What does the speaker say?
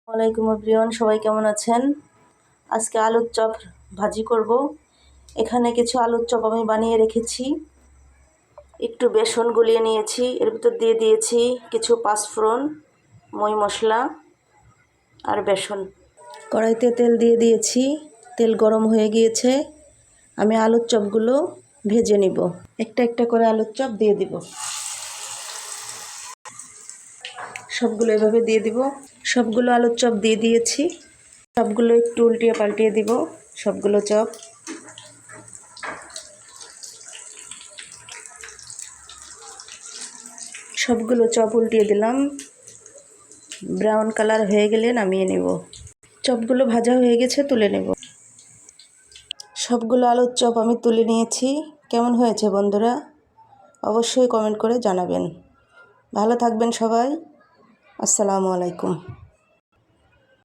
ওয়ালাইকুম এভরিওয়ান, সবাই কেমন আছেন? আজকে আলুর চপ ভাজি করব। এখানে কিছু আলুর চপ আমি বানিয়ে রেখেছি। একটু বেসন গুলিয়ে নিয়েছি, এর ভিতর দিয়ে দিয়েছি কিছু পাঁচফোড়ন, মই মশলা আর বেসন। কড়াইতে তেল দিয়ে দিয়েছি, তেল গরম হয়ে গিয়েছে। আমি আলুর চপগুলো ভেজে নিব। একটা একটা করে আলুর চপ দিয়ে দিব। সবগুলো এভাবে দিয়ে দিব। সবগুলো আলুর চপ দিয়ে দিয়েছি। সবগুলো একটু উল্টিয়ে পাল্টিয়ে দিব। সবগুলো চপ উল্টিয়ে দিলাম। ব্রাউন কালার হয়ে গেলে নামিয়ে নেব। চপগুলো ভাজা হয়ে গেছে, তুলে নেব। সবগুলো আলুর চপ আমি তুলে নিয়েছি। কেমন হয়েছে বন্ধুরা? অবশ্যই কমেন্ট করে জানাবেন। ভালো থাকবেন সবাই। আসসালামু আলাইকুম।